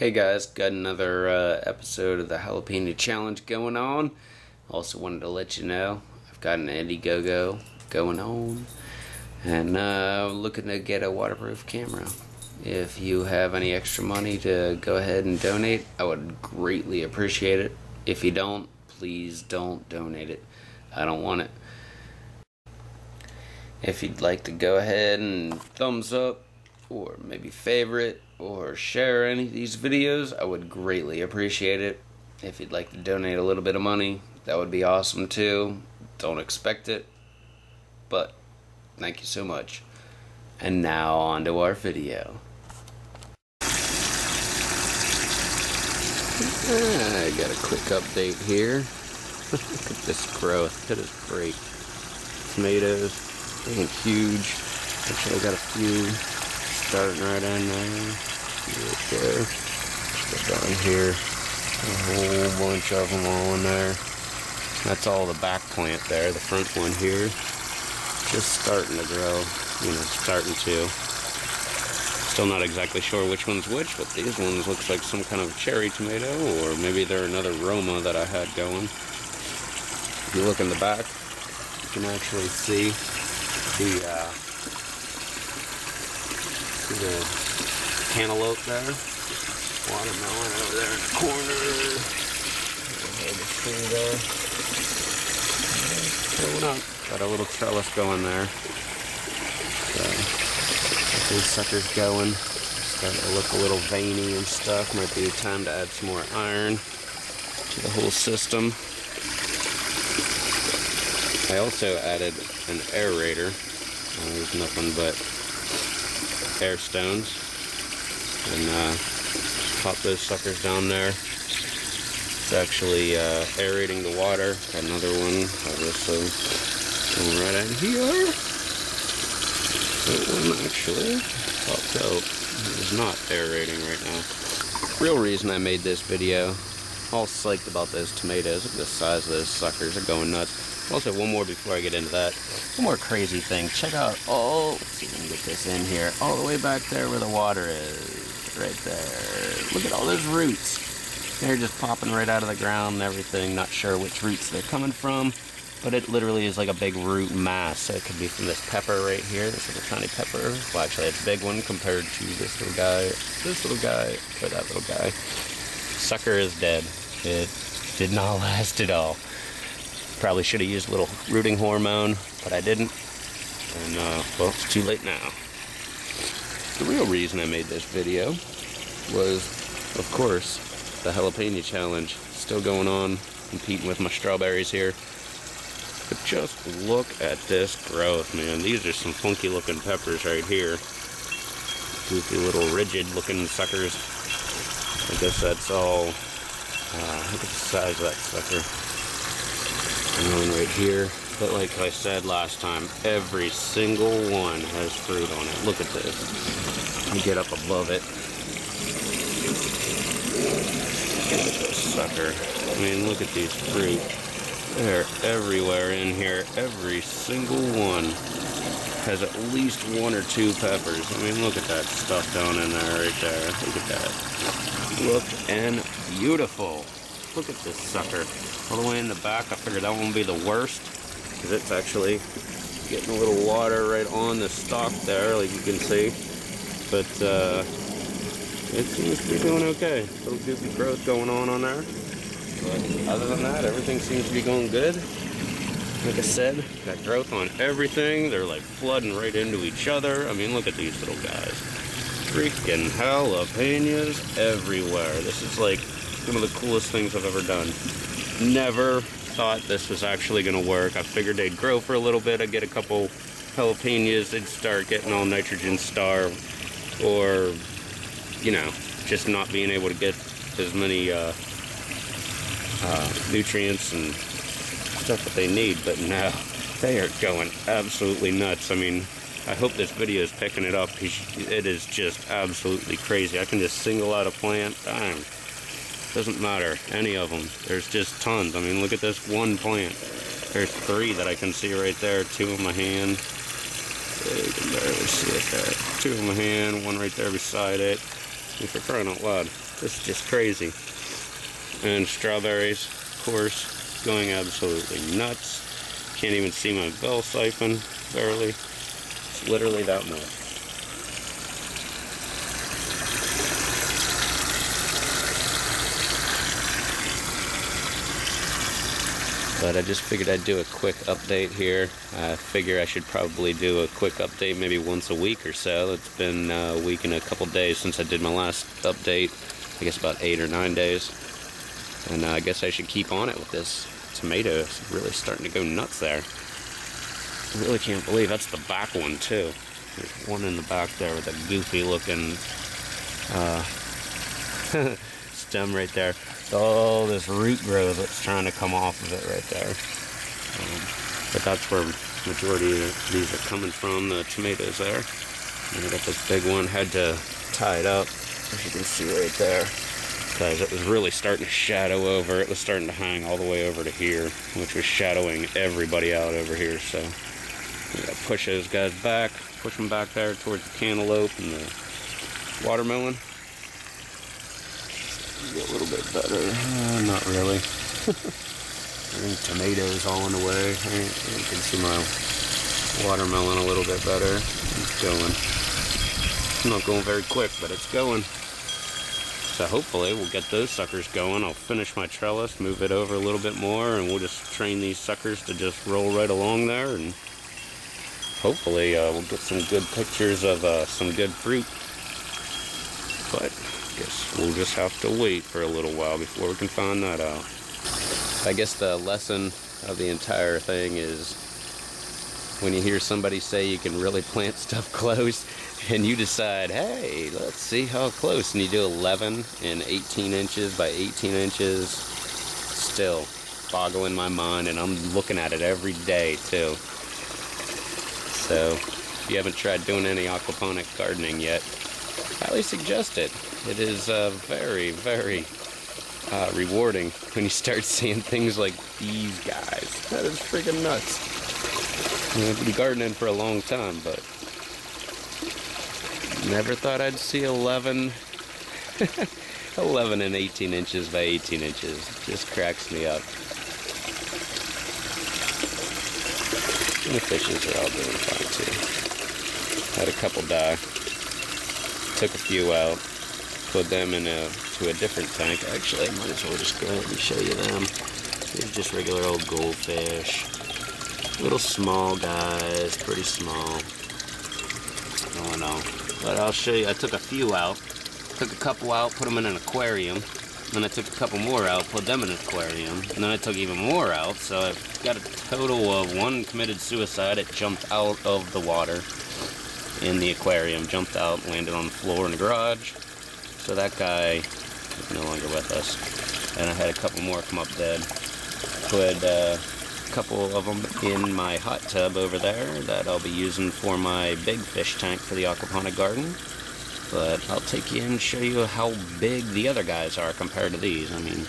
Hey guys, got another episode of the Jalapeno Challenge going on. Also wanted to let you know I've got an Indiegogo going on and looking to get a waterproof camera. If you have any extra money to go ahead and donate, I would greatly appreciate it. If you don't, please don't donate it. I don't want it. If you'd like to go ahead and thumbs up or maybe favorite or share any of these videos, I would greatly appreciate it. If you'd like to donate a little bit of money, that would be awesome too. Don't expect it, but thank you so much. And now on to our video. I got a quick update here. Look at this growth, it is great. Tomatoes, freaking huge. Actually I got a few starting right in there. Right there. Just go down here. A whole bunch of them all in there. That's all the back plant there. The front one here, just starting to grow. You know, starting to. Still not exactly sure which one's which, but these ones looks like some kind of cherry tomato, or maybe they're another Roma that I had going. If you look in the back, you can actually see the cantaloupe there, watermelon over there in the corner, the tree there, showing up. Got a little trellis going there, so got these suckers going, starting to look a little veiny and stuff. Might be time to add some more iron to the whole system. I also added an aerator. There's nothing but air stones, and pop those suckers down there. It's actually aerating the water. Got another one, obviously, right in here. That one actually popped out. It is not aerating right now. Real reason I made this video, all psyched about those tomatoes. Look at the size of those suckers, they're going nuts. Also, one more before I get into that. One more crazy thing. Check out, let's see if we can get this in here. All the way back there where the water is. Right there. Look at all those roots. They're just popping right out of the ground and everything. Not sure which roots they're coming from, but it literally is like a big root mass. So it could be from this pepper right here, this little tiny pepper. Well, actually, it's a big one compared to this little guy, or that little guy. Sucker is dead. It did not last at all. Probably should have used a little rooting hormone, but I didn't. And, well, it's too late now. The real reason I made this video was, of course, the Jalapeno Challenge. Still going on, competing with my strawberries here. But just look at this growth, man. These are some funky looking peppers right here. Goofy little rigid looking suckers. I guess that's all, look at the size of that sucker. One right here, but like I said last time, every single one has fruit on it. Look at this. Let me get up above it. Look at this sucker. I mean, look at these fruit. They're everywhere in here. Every single one has at least one or two peppers. I mean, look at that stuff down in there right there. Look at that. Looking beautiful. Look at this sucker. All the way in the back. I figured that one would be the worst, because it's actually getting a little water right on the stalk there, like you can see. But it seems to be doing okay. Little goofy growth going on there. But other than that, everything seems to be going good. Like I said, got growth on everything. They're like flooding right into each other. I mean, look at these little guys. Freaking jalapenos everywhere. This is like one of the coolest things I've ever done. Never thought this was actually going to work. I figured they'd grow for a little bit. I'd get a couple jalapenos. They'd start getting all nitrogen starved, or, you know, just not being able to get as many nutrients and stuff that they need. But now they are going absolutely nuts. I mean, I hope this video is picking it up. It is just absolutely crazy. I can just single out a plant. Dang. Doesn't matter, any of them. There's just tons. I mean, look at this one plant. There's 3 that I can see right there. 2 in my hand. You can barely see it there. 2 in my hand, 1 right there beside it. And for crying out loud, It's just crazy. And strawberries, of course, going absolutely nuts. Can't even see my bell siphon, barely. It's literally that much. But I just figured I'd do a quick update here. I figure I should probably do a quick update maybe once a week or so. It's been a week and a couple days since I did my last update. I guess about 8 or 9 days. And I guess I should keep on it with this tomato. It's really starting to go nuts there. I really can't believe that's the back one too. There's one in the back there with a goofy looking stem right there. All this root growth that's trying to come off of it right there. But that's where majority of these are coming from, the tomatoes there. And I got this big one, had to tie it up, as you can see right there, because it was really starting to shadow over. It was starting to hang all the way over to here, which was shadowing everybody out over here. So we gotta push those guys back, push them back there towards the cantaloupe and the watermelon. Get a little bit better. Not really. Tomatoes all in the way. You can see my watermelon a little bit better. It's going. It's not going very quick, but it's going. So hopefully we'll get those suckers going. I'll finish my trellis, move it over a little bit more, and we'll just train these suckers to just roll right along there. And hopefully we'll get some good pictures of some good fruit. But guess we'll just have to wait for a little while before we can find that out. I guess the lesson of the entire thing is when you hear somebody say you can really plant stuff close and you decide, hey, let's see how close, and you do 11 and 18 inches by 18 inches, still boggling my mind, and I'm looking at it every day too. So if you haven't tried doing any aquaponic gardening yet, I highly suggest it. It is very, very rewarding when you start seeing things like these guys. That is freaking nuts. I've been gardening for a long time, but never thought I'd see 11 and 18 inches by 18 inches. It just cracks me up. And the fishes are all doing fine too. Had a couple die. Took a few out. Put them to a different tank. Actually, I might as well just go ahead and show you them. These are just regular old goldfish. Little small guys, pretty small. I don't know. But I'll show you. I took a few out. Took a couple out, put them in an aquarium. Then I took a couple more out, put them in an aquarium. And then I took even more out. So I've got a total of one committed suicide. It jumped out of the water in the aquarium. Jumped out, landed on the floor in the garage. So that guy is no longer with us. And I had a couple more come up dead. Put a couple of them in my hot tub over there that I'll be using for my big fish tank for the aquaponic garden. But I'll take you in and show you how big the other guys are compared to these. I mean,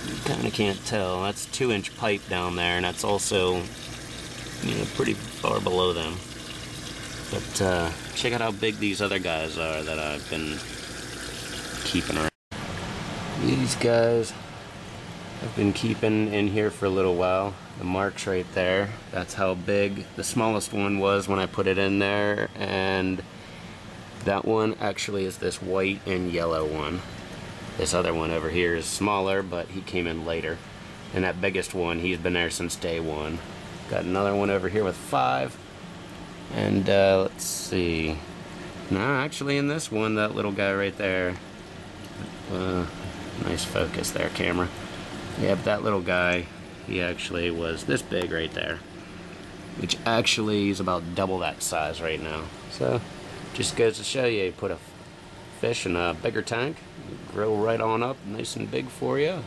you kind of can't tell. That's 2-inch pipe down there, and that's also, you know, pretty far below them. But check out how big these other guys are that I've been keeping around. These guys I've been keeping in here for a little while. The marks right there, that's how big the smallest one was when I put it in there, and that one actually is this white and yellow one. This other one over here is smaller, but he came in later. And that biggest one, he's been there since day one. Got another one over here with 5. And let's see. No, actually in this one, that little guy right there. Nice focus there, camera. Yeah, but that little guy, he actually was this big right there. Which actually is about double that size right now. So, just goes to show you, put a fish in a bigger tank, grow right on up, nice and big for you.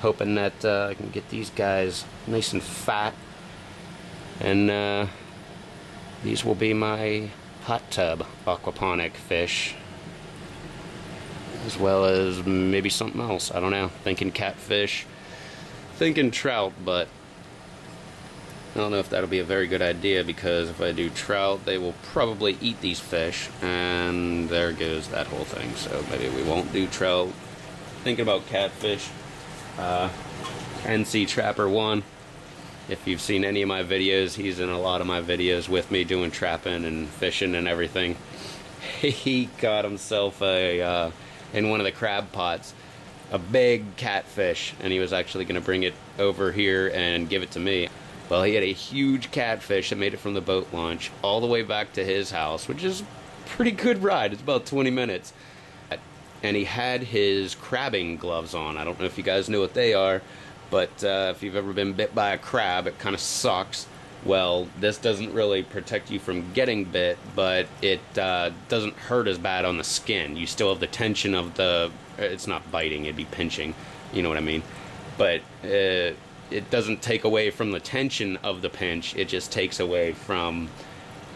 Hoping that I can get these guys nice and fat. And these will be my hot tub aquaponic fish, as well as maybe something else. I don't know. Thinking catfish, thinking trout, but I don't know if that'll be a very good idea, because if I do trout, they will probably eat these fish, and there goes that whole thing. So maybe we won't do trout. Thinking about catfish. NC Trapper 1. If you've seen any of my videos, he's in a lot of my videos with me doing trapping and fishing and everything. He got himself a, in one of the crab pots, a big catfish, and he was actually going to bring it over here and give it to me. Well, he had a huge catfish that made it from the boat launch all the way back to his house, which is a pretty good ride. It's about 20 minutes. And he had his crabbing gloves on. I don't know if you guys know what they are, but if you've ever been bit by a crab, it kind of sucks. Well, this doesn't really protect you from getting bit, but it doesn't hurt as bad on the skin. You still have the tension of the... It's not biting, it'd be pinching. You know what I mean? But it doesn't take away from the tension of the pinch. It just takes away from,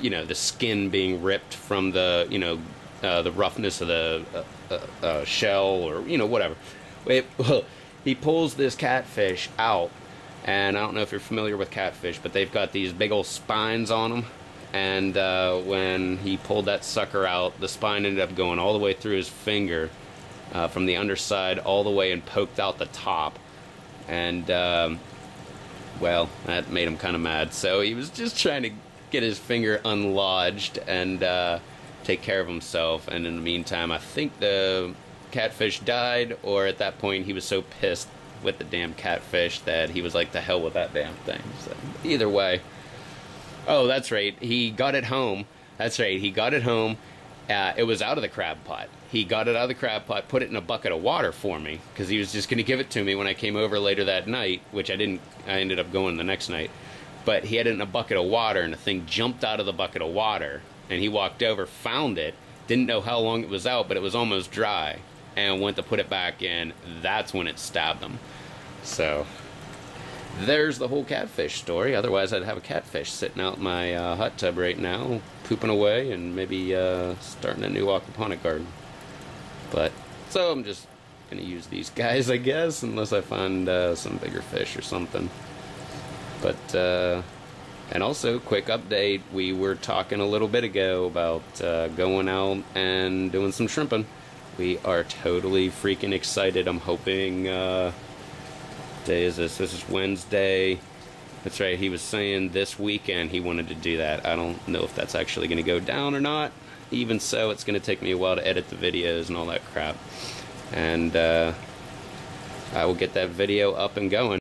you know, the skin being ripped from the, you know, the roughness of the shell, or, you know, whatever. He pulls this catfish out, and I don't know if you're familiar with catfish, but they've got these big old spines on them. And when he pulled that sucker out, the spine ended up going all the way through his finger, from the underside all the way, and poked out the top. And well, that made him kind of mad. So he was just trying to get his finger unlodged and take care of himself. And in the meantime, I think the catfish died, or at that point he was so pissed with the damn catfish that he was like, the hell with that damn thing. So either way. Oh, that's right, he got it home. That's right, he got it home. It was out of the crab pot. He got it out of the crab pot, put it in a bucket of water for me, because he was just going to give it to me when I came over later that night, which I didn't. I ended up going the next night. But he had it in a bucket of water, and the thing jumped out of the bucket of water, and he walked over, found it, didn't know how long it was out, but it was almost dry, and went to put it back in. That's when it stabbed him. So there's the whole catfish story. Otherwise, I'd have a catfish sitting out in my hot tub right now, pooping away, and maybe starting a new aquaponic garden. But so I'm just gonna use these guys, I guess, unless I find some bigger fish or something. But and also, quick update, we were talking a little bit ago about going out and doing some shrimping. We are totally freaking excited. I'm hoping day is this? This is Wednesday. That's right, he was saying this weekend he wanted to do that. I don't know if that's actually going to go down or not. Even so, it's going to take me a while to edit the videos and all that crap. And I will get that video up and going.